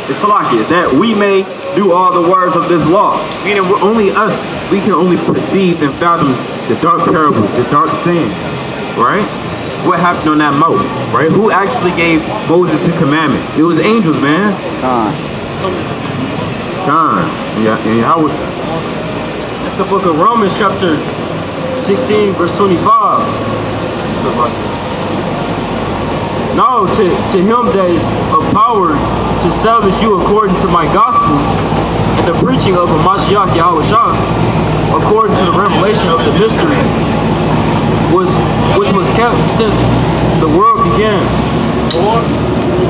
It's Salakia, that we may do all the words of this law. Meaning we're only us. We can only perceive and fathom the dark parables, the dark sayings, right? What happened on that mount, right? Who actually gave Moses the commandments? It was angels, man. God. Yeah, and how was that? It's the book of Romans, chapter 16, verse 25. So like, now to him that is of power to establish you according to my gospel and the preaching of a Mashiach Yahushua, according to the revelation of the mystery, which was kept since the world began,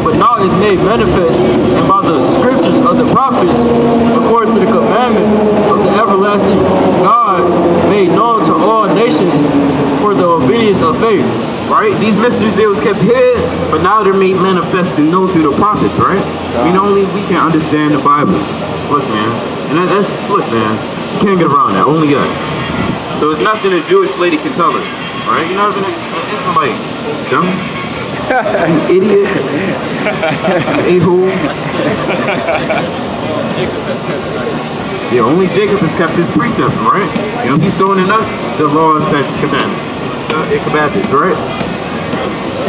but now is made manifest, and by the scriptures of the prophets, according to the commandment of the everlasting God, made known to all nations for the obedience of faith. Right? These mysteries, they was kept hid, but now they're made manifest and known through the prophets, right? I mean, only we can understand the Bible. Look, man. And that's, look, man, you can't get around that. Only us. So it's nothing a Jewish lady can tell us, right? You're not even an Israelite, dumb, you idiot, a-hole. Yeah, only Jacob has kept his precepts, right? You know, he's sowing in us the law, statutes, commandments. Commandments, right?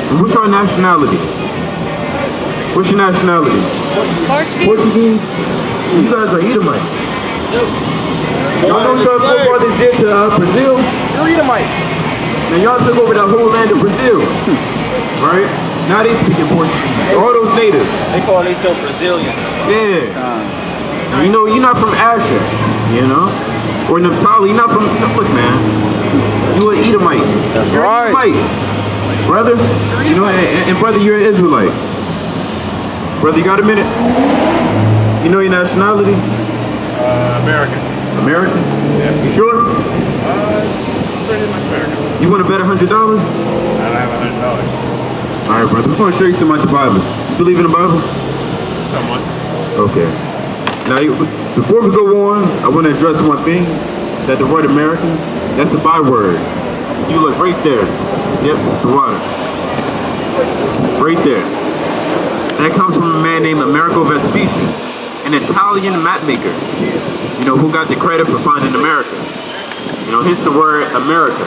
And what's your nationality? What's your nationality? Portuguese? You guys are Edomites. Y'all know what your forefathers did to Brazil? You're Edomite. Now y'all took over the whole land of Brazil. Right? Now they speaking Portuguese. All those natives. They call themselves Brazilians. Yeah. You know, you're not from Asher, you know? Or Naphtali, you're not from, look, man. You an Edomite. That's you're right. An Edomite. Brother, you know, and brother, you're an Israelite. Brother, you got a minute? You know your nationality? American. American? Yeah. You sure? It's pretty much American. You want to bet $100? I don't have $100. All right, brother. I'm going to show you something about the Bible. You believe in the Bible? Somewhat. Okay. Now, before we go on, I want to address one thing. That the word American, that's a byword. You look right there. Yep, the water. Right there. That comes from a man named Amerigo Vespucci, an Italian map maker, you know, who got the credit for finding America. You know, hence the word America.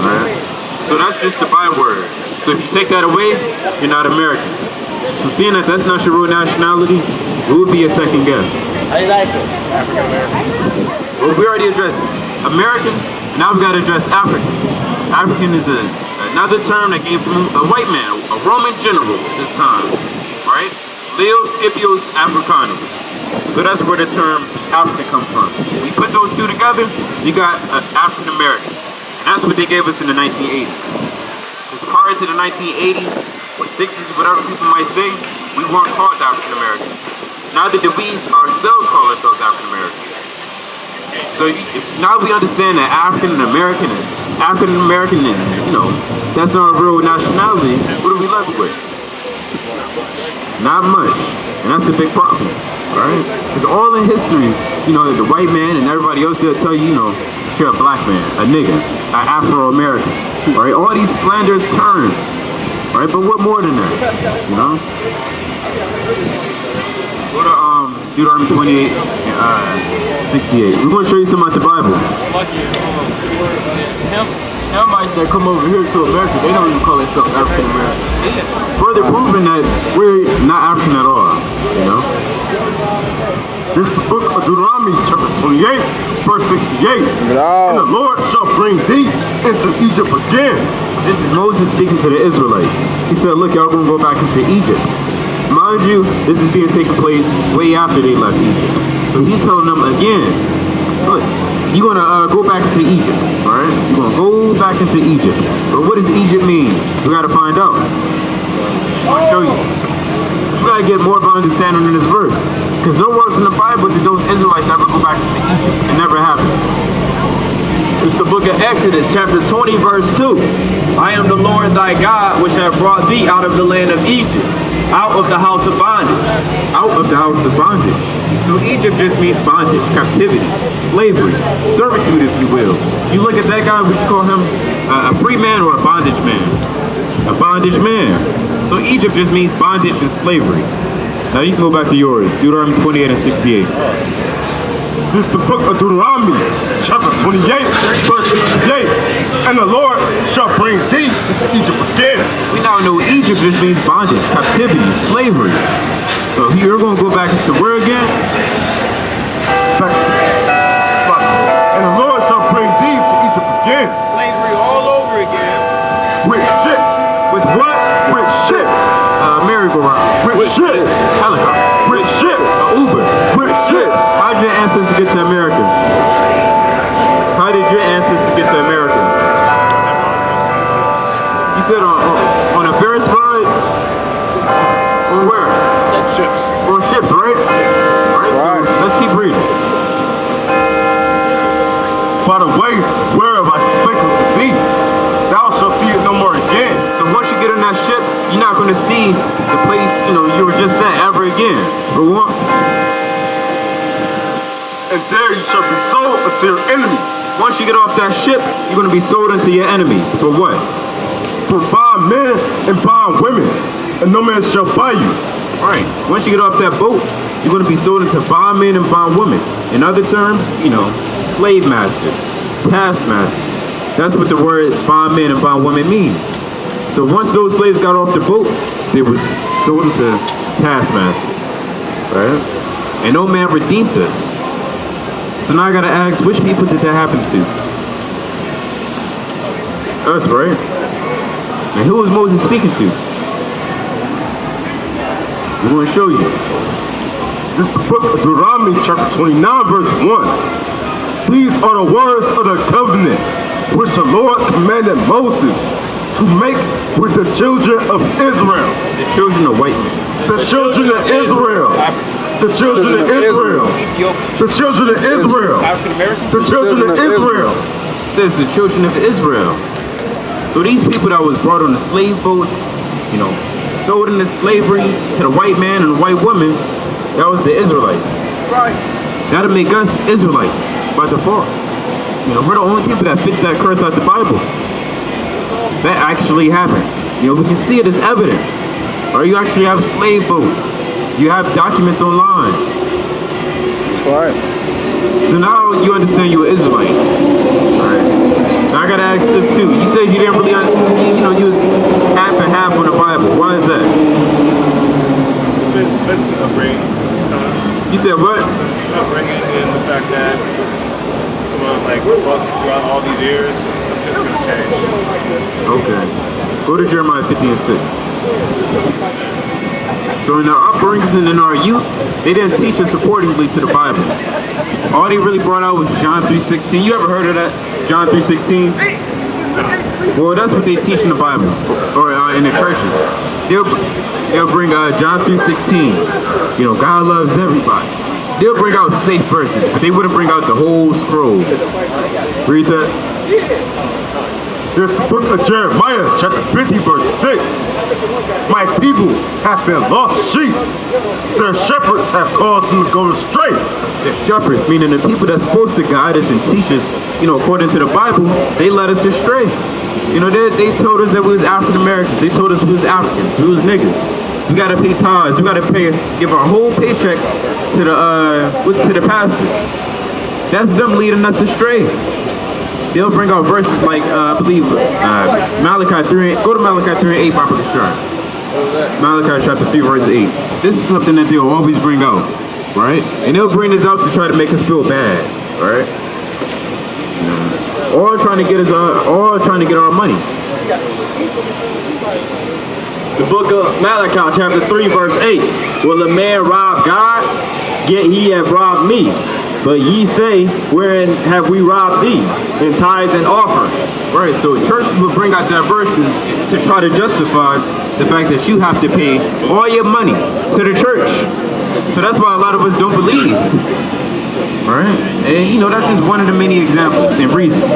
Right? So that's just the byword. So if you take that away, you're not American. So seeing that that's not your real nationality, it would be a second guess. I like it. African American. Well, we already addressed it. American, now we've got to address African. African is another term that came from a white man, a Roman general at this time, right? Leo Scipios Africanus. So that's where the term African comes from. When you put those two together, you got African American. And that's what they gave us in the 1980s. Because prior to the 1980s, or 60s, whatever people might say, we weren't called African Americans. Neither did we ourselves call ourselves African Americans. So now we understand that African American, you know, that's our real nationality. What are we left with? Not much. And that's a big problem, right? It's all in history, you know, the white man and everybody else, they'll tell you, you know, you're a black man, a nigga, an Afro-American, right? All these slanderous terms, right? But what more than that, you know? Go to Deuteronomy 28, 68. We're going to show you something about the Bible. Hamites that come over here to America, they don't even call themselves African American. Further proving that we're not African at all, you know? This is the book of Deuteronomy, chapter 28, verse 68. And the Lord shall bring thee into Egypt again. This is Moses speaking to the Israelites. He said, look, y'all going to go back into Egypt. Mind you, this is being taken place way after they left Egypt. So he's telling them again, look, you're going to go back into Egypt, all right? You're going to go back into Egypt. But what does Egypt mean? We got to find out. I'll show you. So we got to get more of an understanding in this verse. Because no words in the Bible did those Israelites ever go back into Egypt. It never happened. It's the book of Exodus, chapter 20, verse 2. I am the Lord thy God, which have brought thee out of the land of Egypt, out of the house of bondage. Out of the house of bondage. So Egypt just means bondage, captivity, slavery, servitude, if you will. You look at that guy, would you call him a free man or a bondage man? A bondage man. So Egypt just means bondage and slavery. Now you can go back to yours. Deuteronomy 28 and 68. This is the book of Deuteronomy, chapter 28, verse 68. And the Lord shall bring thee into Egypt again. We now know Egypt just means bondage, captivity, slavery. So you're going to go back into where again? Back to and the Lord shall bring thee to Egypt again. Slavery all over again. With ships. With what? With ships. Merry-go-round. With ships. Helicopter. With ships. Uber. With ships. How did your ancestors get to America? How did your ancestors get to America? You said on a Ferris ride? On where? Ships. On ships, right? Alright, so let's keep reading. By the way, whereof I spake unto thee, thou shalt see it no more again. So once you get on that ship, you're not going to see the place, you were just at ever again. Go on. And there you shall be sold unto your enemies. Once you get off that ship, you're going to be sold unto your enemies. For what? For bond men and bond women, and no man shall buy you. Right. Once you get off that boat, you're going to be sold into bondmen and bondwomen. In other terms, slave masters, taskmasters. That's what the word bondmen and bondwomen means. So once those slaves got off the boat, they were sold into taskmasters. Right? And no man redeemed us. So now I got to ask, which people did that happen to? Us, right? And who was Moses speaking to? We're going to show you. This is the book of Deuteronomy, chapter 29, verse 1. These are the words of the covenant which the Lord commanded Moses to make with the children of Israel. The children of white men. The children of Israel. The children of Israel. The children of Israel. African American. The children of Israel. It says the children of Israel. So these people that was brought on the slave boats, sold into slavery to the white man and the white woman, that was the Israelites. Right. That'll make us Israelites by default. We're the only people that fit that curse out the Bible. That actually happened. We can see it as evident. Or you actually have slave boats. You have documents online. Right. So now you understand you're an Israelite. Alright. Now I gotta ask this too. You said you didn't really, you was half and half on the Bible. Why is that? Basically upbringing. You said what? Upbringing and the fact that, throughout all these years, some shit's gonna change. Okay. Go to Jeremiah 50 and 6. So in our upbringings and in our youth, they didn't teach us accordingly to the Bible. All they really brought out was John 3:16. You ever heard of that? John 3:16? Well, that's what they teach in the Bible, or in the churches. They'll bring John 3:16. God loves everybody. They'll bring out safe verses, but they wouldn't bring out the whole scroll. Read that. There's the book of Jeremiah, chapter 50, verse 6. My people have been lost sheep. Their shepherds have caused them to go astray. The shepherds, meaning the people that's supposed to guide us and teach us, according to the Bible, they led us astray. They told us that we was African Americans. They told us we was Africans. We was niggas. We gotta pay tithes. We gotta give our whole paycheck to the pastors. That's them leading us astray. They'll bring out verses like, I believe, Malachi 3. Go to Malachi 3 and 8, Papa Deshaun. Malachi chapter 3, verse 8. This is something that they'll always bring out, right? And they'll bring this out to try to make us feel bad, right? Or trying to get our money. The book of Malachi, chapter 3, verse 8. Will a man rob God? Yet he have robbed me. But ye say, wherein have we robbed thee? In tithes and offering. Right, so churches will bring out that verse to try to justify the fact that you have to pay all your money to the church. So that's why a lot of us don't believe. Right? And that's just one of the many examples and reasons.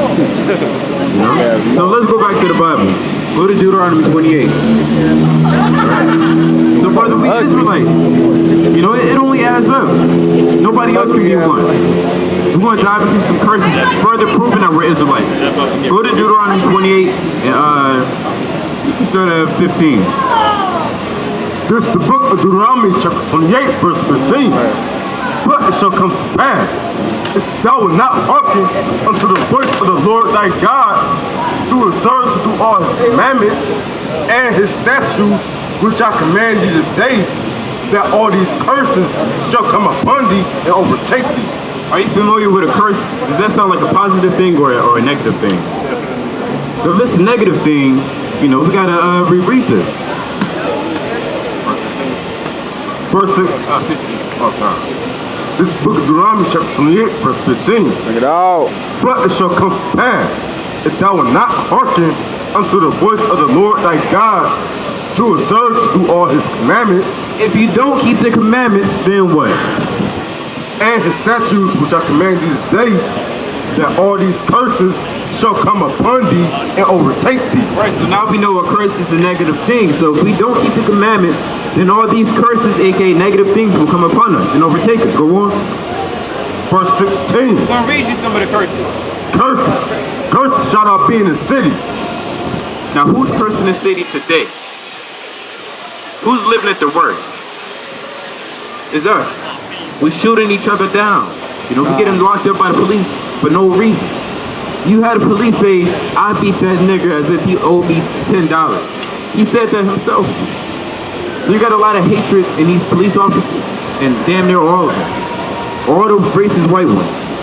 So let's go back to the Bible. Go to Deuteronomy 28. Right. So brother, we Israelites. It only adds up. Nobody else can be one. We're going to dive into some curses, further proving that we're Israelites. Go to Deuteronomy 28 and you can start at 15. This is the book of Deuteronomy chapter 28 verse 15. But it shall come to pass, if thou wilt not hearken unto the voice of the Lord thy God, to observe to do all his commandments and his statutes, which I command thee this day, that all these curses shall come upon thee and overtake thee. Are you familiar with a curse? Does that sound like a positive thing or a negative thing? So if it's a negative thing, you know, we gotta reread this. Verse 6, 15. Okay. This book of Deuteronomy chapter 28 verse 15. Check it out. But it shall come to pass, if thou wilt not hearken unto the voice of the Lord thy God, to observe to do all his commandments. If you don't keep the commandments, then what? And his statutes which I command thee this day, that all these curses shall come upon thee and overtake thee. Right, so now we know a curse is a negative thing. So if we don't keep the commandments, then all these curses, aka negative things, will come upon us and overtake us. Go on. Verse 16. I'm going to read you some of the curses. Curses. Curses shall not be in the city. Now who's cursing the city today? Who's living at the worst? It's us. We're shooting each other down. You know, we getting locked up by the police for no reason. You had the police say, I beat that nigga as if he owed me $10. He said that himself. So you got a lot of hatred in these police officers, and damn near all of them. All the racist white ones.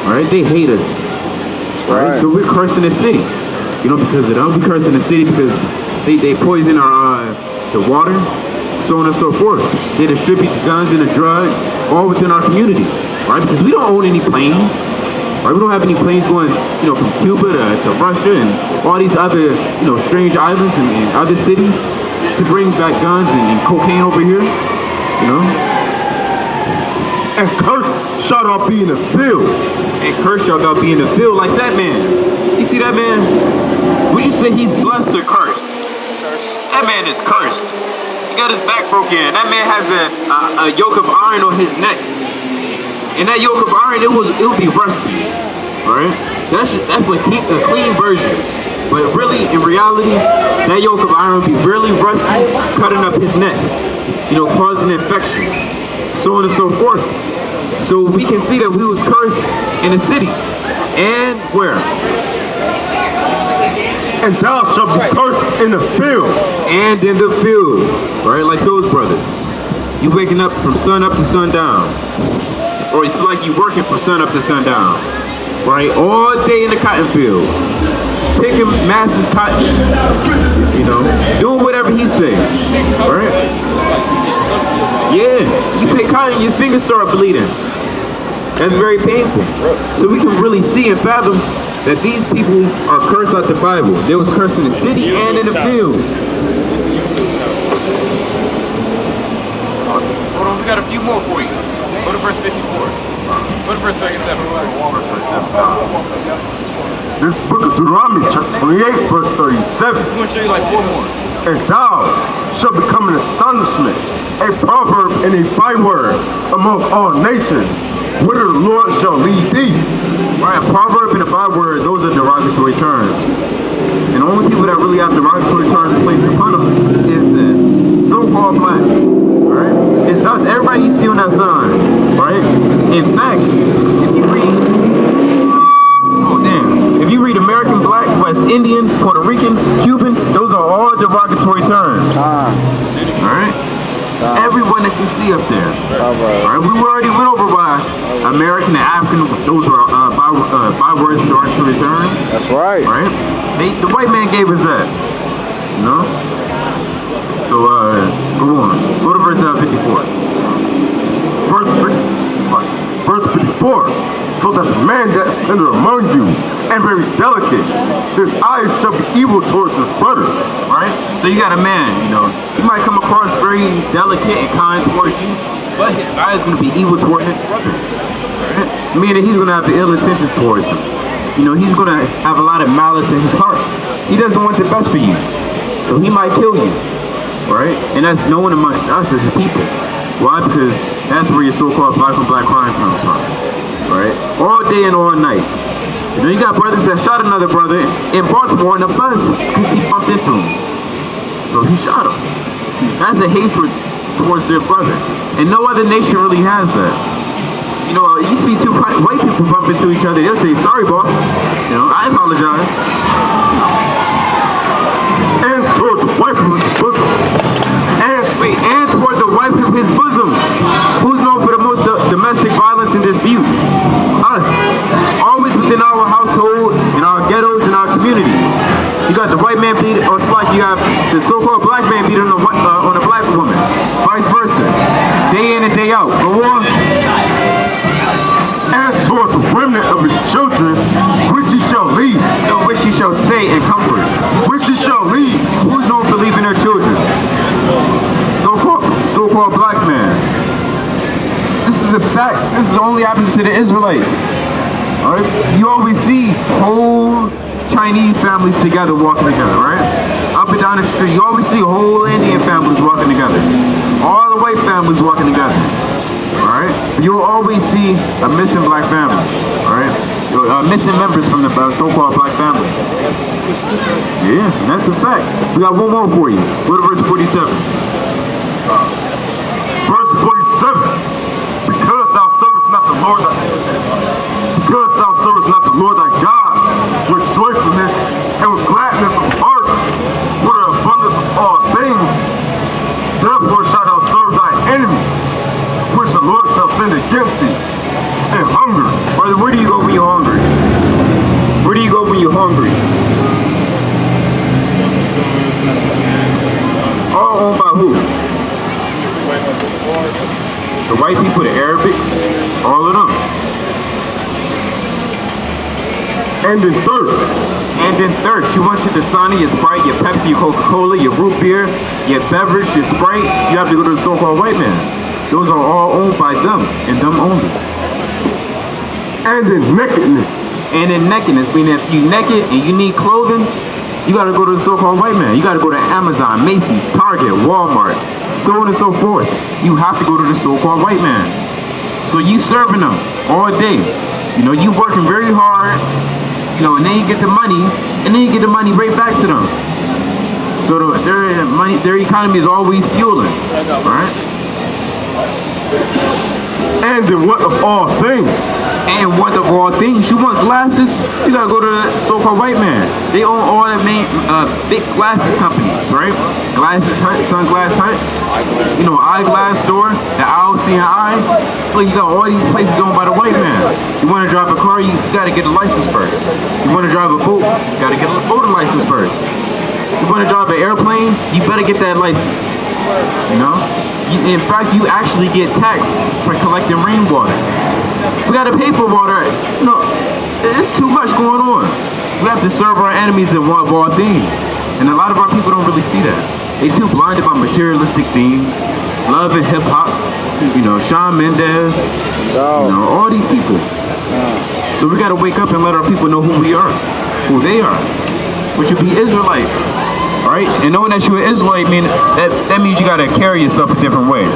Alright, they hate us. Right? So we're cursing the city. You know, because of them. We're cursing the city because they poison our the water, so on and so forth. They distribute the guns and the drugs all within our community. Right? Because we don't own any planes. Right? We don't have any planes going, you know, from Cuba to Russia and all these other, you know, strange islands and other cities to bring back guns and cocaine over here. You know? And cursed shall thou be in the field. And cursed shall thou be in the field, like that man. You see that man? Would you say he's blessed or cursed? That man is cursed. He got his back broken. That man has a yoke of iron on his neck. And that yoke of iron, it'll be rusty, right? That's like a clean version. But really, in reality, that yoke of iron will be really rusty, cutting up his neck, you know, causing infections, so on and so forth. So we can see that we was cursed in the city. And where? And thou shalt be cursed in the field. And in the field, right? Like those brothers. You waking up from sun up to sundown. Or it's like you working from sun up to sundown, right? All day in the cotton field, picking masses cotton, you know, doing whatever he say, right? Yeah, you pick cotton, your fingers start bleeding. That's very painful. So we can really see and fathom that these people are cursed out the Bible. They was cursed in the city and in the field. Hold on, we got a few more for you. Go to verse 54. Go to verse 37. This book of Deuteronomy chapter 28 verse 37. I'm going to show you like four more. And thou shalt become an astonishment, a proverb and a byword among all nations, whither the Lord shall lead thee. Right, a proverb and a byword, those are derogatory terms. And the only people that really have derogatory terms placed upon them is the so-called blacks. Right? It's us, everybody you see on that sign. Right? In fact, if you read, if you read American, Black, West Indian, Puerto Rican, Cuban, those are all derogatory terms. Alright? Everyone that you see up there. Alright, we already went over by American and African, those are bywords and derogatory terms. That's right. Right? The white man gave us that. You know? So, go on. Go to verse 54. Verse 54. So that the man that is tender among you and very delicate, his eyes shall be evil towards his brother. Right? So you got a man, you know, he might come across very delicate and kind towards you, but his eye is going to be evil toward his brother. Right? Meaning he's going to have the ill intentions towards him. You know, he's going to have a lot of malice in his heart. He doesn't want the best for you. So he might kill you. Right? And that's no one amongst us as a people. Why? Because that's where your so-called black on black crime comes from. Right? All day and all night. You know, you got brothers that shot another brother in Baltimore in a bus because he bumped into him. So he shot him. That's a hatred towards their brother. And no other nation really has that. You know, you see two white people bump into each other, they'll say, sorry, boss. You know, I apologize. And toward the wife of his bosom. And toward the wife of his bosom. Who's known for the most domestic violence and disputes? Us. Always within our household, in our ghettos, in our communities. You got the white man beat, or it's like you have the so-called black man beat on a black woman. Vice versa. Day in and day out. Go on. And toward the remnant of his children, which he shall lead. No, which he shall stay and comfort. Which he shall lead. Who's known for leaving their children? So-called black man. This is a fact. This is only happening to the Israelites. Alright? You always see whole Chinese families together walking together, right? Up and down the street, you always see whole Indian families walking together. All the white families walking together. Alright? You'll always see a missing black family. Alright? Missing members from the so-called black family. Yeah, that's a fact. We got one more for you. Go to verse 47. Verse 47. Because thou servest not the Lord thy God with joyfulness and with gladness of heart, for the abundance of all things, therefore shalt thou serve thy enemies, which the Lord shall send against thee, and hunger. Brother, where do you go when you're hungry? Where do you go when you're hungry? All owned by who? The white people, the Arabics, all of them. And in thirst. And in thirst. You want your Dasani, your Sprite, your Pepsi, your Coca-Cola, your root beer, your beverage, your Sprite, you have to go to the so-called white man. Those are all owned by them, and them only. And in nakedness. And in nakedness, meaning if you naked and you need clothing, you gotta go to the so-called white man. You gotta go to Amazon, Macy's, Target, Walmart, so on and so forth. You have to go to the so-called white man. So you serving them all day. You know, you working very hard, you know, and then you get the money, and then you get the money right back to them. So their economy is always fueling, right? And in want of all things. And want of all things. You want glasses? You gotta go to the so-called white man. They own all the main big glasses companies, right? Glasses Hunt, Sunglass Hunt, you know, eyeglass store, the IOC&I. Look, you got all these places owned by the white man. You wanna drive a car, you gotta get a license first. You wanna drive a boat, you gotta get a boating license first. You wanna drive an airplane, you better get that license. You know? In fact, you actually get taxed for collecting rainwater. We gotta pay for water. No, it's too much going on. We have to serve our enemies and want of all things. And a lot of our people don't really see that. They too blinded by materialistic things, love and hip hop, you know, Shawn Mendes, you know, all these people. So we gotta wake up and let our people know who we are, who they are, which would be Israelites. Right? And knowing that you're an Israelite, that means you gotta carry yourself a different way.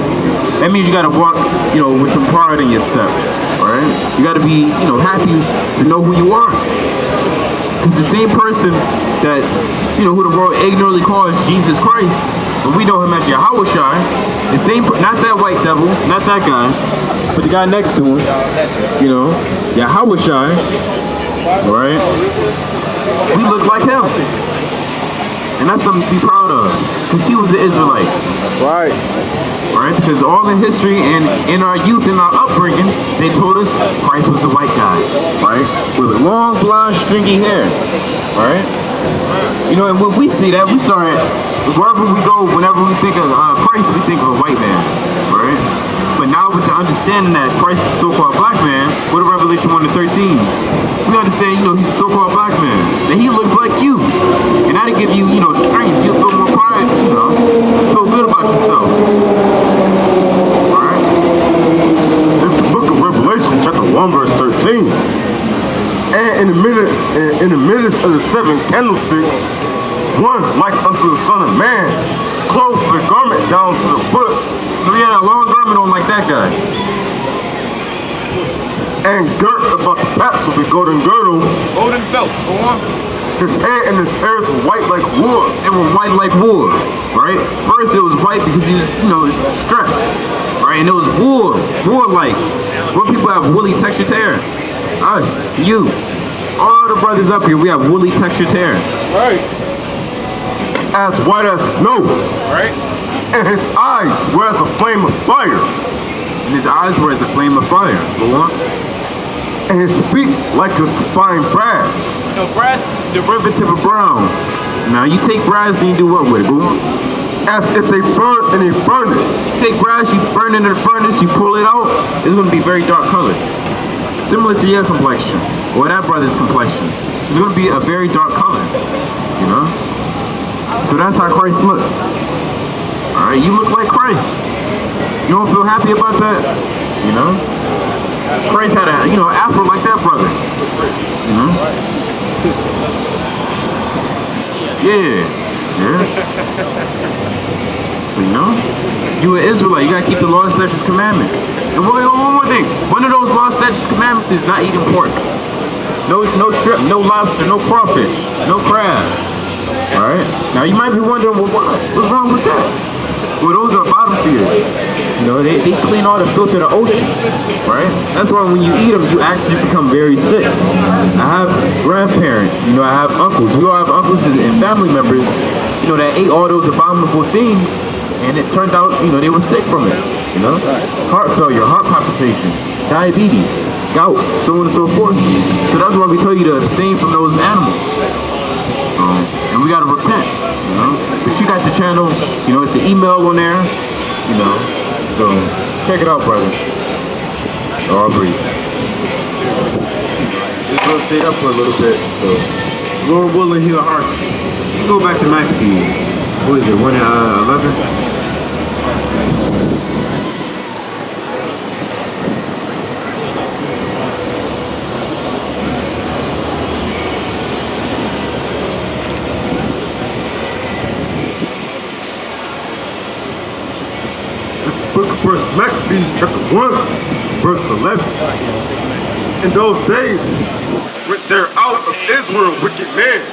That means you gotta walk, you know, with some pride in your step. Right? You gotta be, you know, happy to know who you are. Because the same person that, you know, who the world ignorantly calls Jesus Christ, but we know him as Yahushua, the same, not that white devil, not that guy, but the guy next to him, you know, Yahushua, right? We look like him. And that's something to be proud of, because he was an Israelite. Right. Right? Because all in history and in our youth and our upbringing, they told us Christ was a white guy, right? With long, blonde, stringy hair, right? You know, and when we see that, we start, wherever we go, whenever we think of Christ, we think of a white man, right? But now with the understanding that Christ is a so-called black man, what did Revelation 1:13? We understand, you know, he's a so-called black man. That he looks like you. And that'll give you, you know, strength. You'll feel more pride, you know. Feel good about yourself. Alright? It's the book of Revelation, chapter 1, verse 13. And in the midst of the seven candlesticks, one like unto the Son of Man, clothed with a garment down to the foot. So he had a long garment on like that guy. And girt about the paps with a golden girdle. Golden belt. Go on. His head and his hairs were white like wool. They were white like wool, right? First it was white because he was, stressed, right? And it was wool-like. What people have woolly textured hair? Us, you, all the brothers up here, we have woolly textured hair. Right. As white as snow. Right. And his eyes were as a flame of fire. And his eyes were as a flame of fire. Go on. And his feet like unto fine brass. No, brass is Derivative of brown. Now you take brass and you do what with it? Go on. As if they burn in a furnace. You take brass, you burn it in the furnace, you pull it out, it's going to be very dark colored. Similar to your complexion, or that brother's complexion. It's going to be a very dark color, So that's how Christ looked. Alright, you look like Christ. You don't feel happy about that? Christ had a, afro like that brother. Yeah. So, you an Israelite, you gotta keep the law, statutes, commandments. And one more thing, one of those law, statutes, commandments is not eating pork. No shrimp, no lobster, no crawfish, no crab. Alright? Now you might be wondering, well, what's wrong with that? Well, those are bottom feeders. They clean all the filth of the ocean, right? That's why when you eat them, you actually become very sick. I have grandparents, I have uncles. We all have uncles and family members, that ate all those abominable things, and it turned out, they were sick from it. Heart failure, heart palpitations, diabetes, gout, so on and so forth. So that's why we tell you to abstain from those animals. And we gotta repent, But you got the channel, it's an email on there, So check it out, brother. All breathe. This girl stayed up for a little bit, so Lord willing, he'll hearken. You go back to Maccabees. What is it? 1:11. Book of First Maccabees, chapter 1, verse 11. In those days went there out of Israel wicked men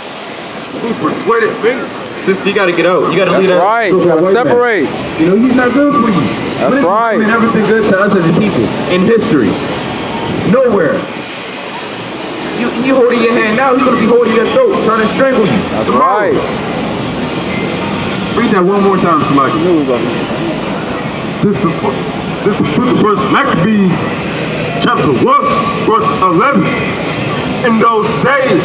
who persuaded many. Sister, you gotta get out. You gotta leave that. That's right. You gotta separate. He's not good for you. That's right. He's never been good to us as a people in history. Nowhere. You holding your hand now, he's gonna be holding your throat, trying to strangle you. That's right. Read that one more time, Salaki. This the book of First Maccabees, chapter 1, verse 11. In those days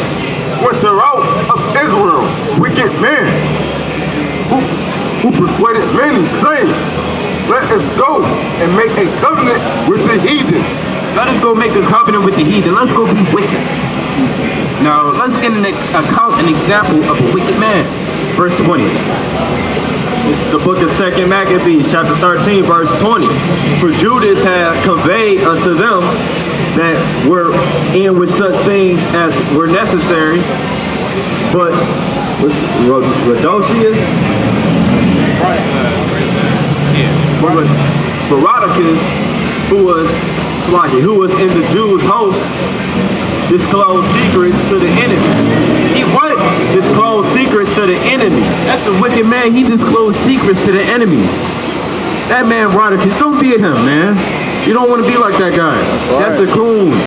went there out of Israel wicked men who persuaded many, saying, let us go and make a covenant with the heathen. Let us go make a covenant with the heathen. Let's go be wicked. Now, let's get an example of a wicked man. Verse 20. This is the book of 2 Maccabees, chapter 13, verse 20. For Judas had conveyed unto them that were in with such things as were necessary, but Rodocius, Herodotus, who was in the Jews' host, disclosed secrets to the enemies. He what? Disclosed secrets to the enemies. That's a wicked man. He disclosed secrets to the enemies. That man, Herodotus, don't be at him, man. You don't want to be like that guy. That's a coon.